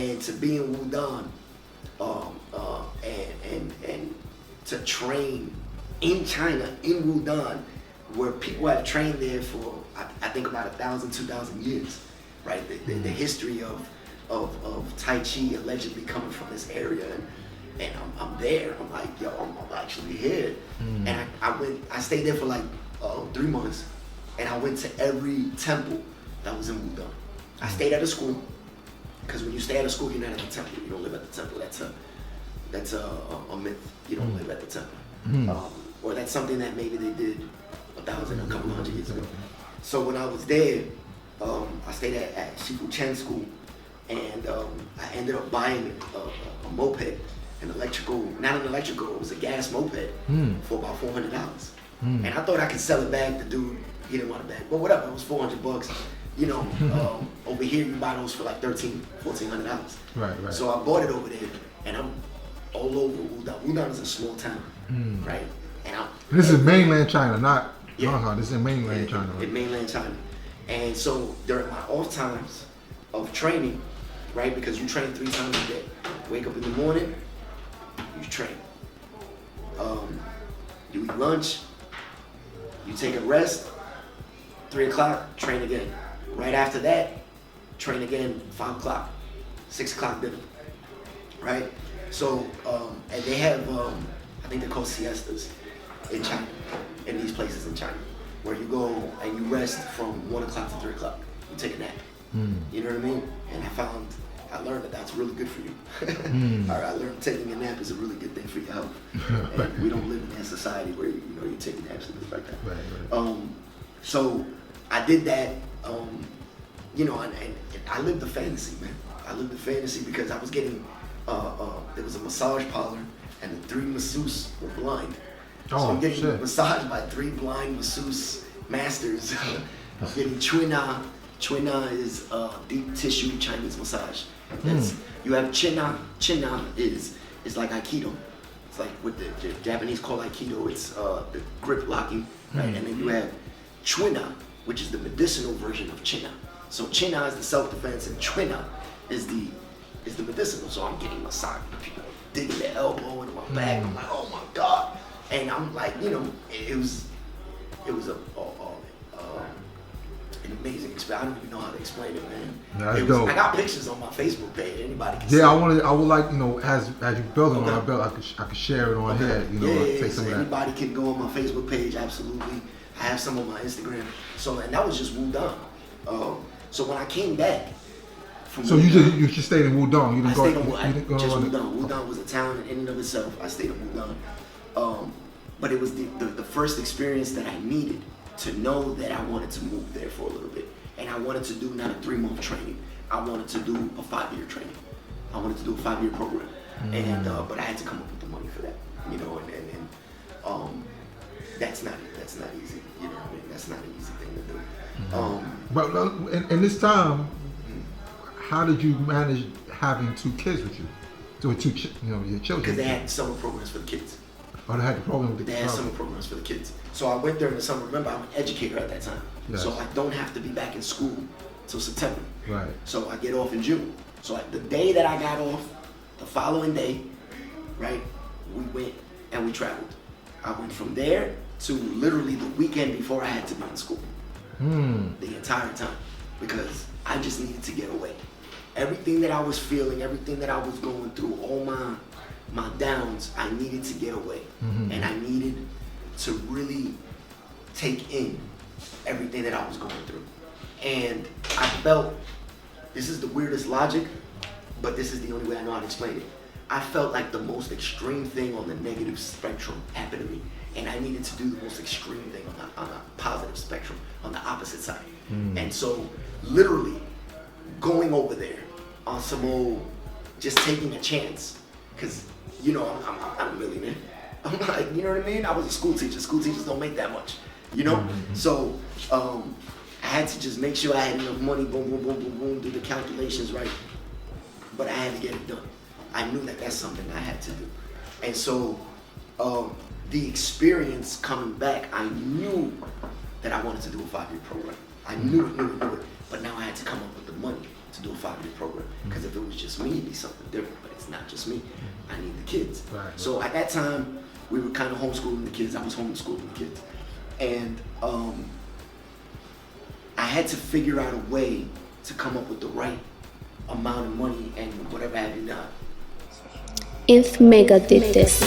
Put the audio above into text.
And to be in Wudang, and to train in China, in Wudang, where people have trained there for, I think about 1,000, 2,000 years, right? The history of Tai Chi allegedly coming from this area, and I'm there. I'm like, yo, I'm actually here. And I stayed there for like 3 months, and I went to every temple that was in Wudang. I stayed at a school, because when you stay at a school, you're not at the temple. You don't live at the temple. That's a myth. You don't live at the temple. Or that's something that maybe they did a couple hundred years ago. So when I was there, I stayed at Shifu Chen School, and I ended up buying a moped, not an electrical, it was a gas moped for about $400. And I thought I could sell it back. The dude, he didn't want it back, but whatever, it was $400. You know, over here you buy those for like $1,300, $1,400. Right. So I bought it over there, and I'm all over Wudang. Wudang is a small town, right? And this is mainland China, not Hong Kong. This is in mainland China. Right? In mainland China. And so during my off times of training, right, because you train 3 times a day. Wake up in the morning, you train. You eat lunch, you take a rest, 3 o'clock, train again. Right after that, train again, 5 o'clock, 6 o'clock dinner, right? So, and they have, I think they're called siestas in China, in these places in China, where you go and you rest from 1 o'clock to 3 o'clock. You take a nap. You know what I mean? And I learned that that's really good for you. I learned taking a nap is a really good thing for your health. And we don't live in that society where you take naps and things like that. Right. So I did that, and I lived the fantasy, man. I lived the fantasy because I was getting, there was a massage parlor, and the 3 masseuses were blind. So I'm getting massaged by 3 blind masseuse masters. I'm getting Chuina. Chuina is deep tissue Chinese massage. You have China. China is like Aikido. It's like what the Japanese call Aikido. It's the grip locking, right? And then you have Chuina, which is the medicinal version of China. So China is the self-defense, and Chuina is the medicinal. So I'm getting massaged, people digging their elbow into my back. I'm like, oh my god! And I'm like, it was an amazing experience. I don't even know how to explain it, man. That's dope. I got pictures on my Facebook page. Anybody can see. Yeah, I would like, as you build on my belt, I could share it on here. Take some of that. Anybody can go on my Facebook page. Absolutely. I have some on my Instagram. And that was just Wudang. So when I came back from Wudang, you just stayed in Wudang. You didn't go. Just Wudang. Wudang was a town in and of itself. I stayed in Wudang. But it was the first experience that I needed to know that I wanted to move there for a little bit. And I wanted to do not a 3-month training. I wanted to do a 5-year training. I wanted to do a 5-year program. And but I had to come up with the money for that. And that's not easy. You know what I mean? That's not an easy thing to do. But in this time, how did you manage having 2 kids with you? So your children. Because they had summer programs for the kids. Oh, they had the program with the kids. They had summer programs for the kids. So I went during the summer. Remember, I'm an educator at that time. Yes. So I don't have to be back in school till September. Right. So I get off in June. So the day that I got off, the following day, right, we went and we traveled. I went from there to literally the weekend before I had to be in school. The entire time. Because I just needed to get away. Everything that I was feeling, everything that I was going through, all my downs, I needed to get away. And I needed to really take in everything that I was going through. And I felt, this is the weirdest logic, but this is the only way I know how to explain it. I felt like the most extreme thing on the negative spectrum happened to me. And I needed to do the most extreme thing on the positive spectrum, on the opposite side. And so literally going over there on some old, just taking a chance. Cause I'm a millionaire. I'm like, you know what I mean? I was a school teacher. School teachers don't make that much, So I had to just make sure I had enough money, boom, boom, boom, boom, boom, do the calculations right. But I had to get it done. I knew that that's something I had to do. And so the experience coming back, I knew that I wanted to do a 5-year program. I knew it. But now I had to come up with the money to to do a 5-year program. Because if it was just me, it'd be something different. But it's not just me. I need the kids. Right. So at that time, we were kind of homeschooling the kids. I was homeschooling the kids. And I had to figure out a way to come up with the right amount of money and whatever have you not. If Mecca did this.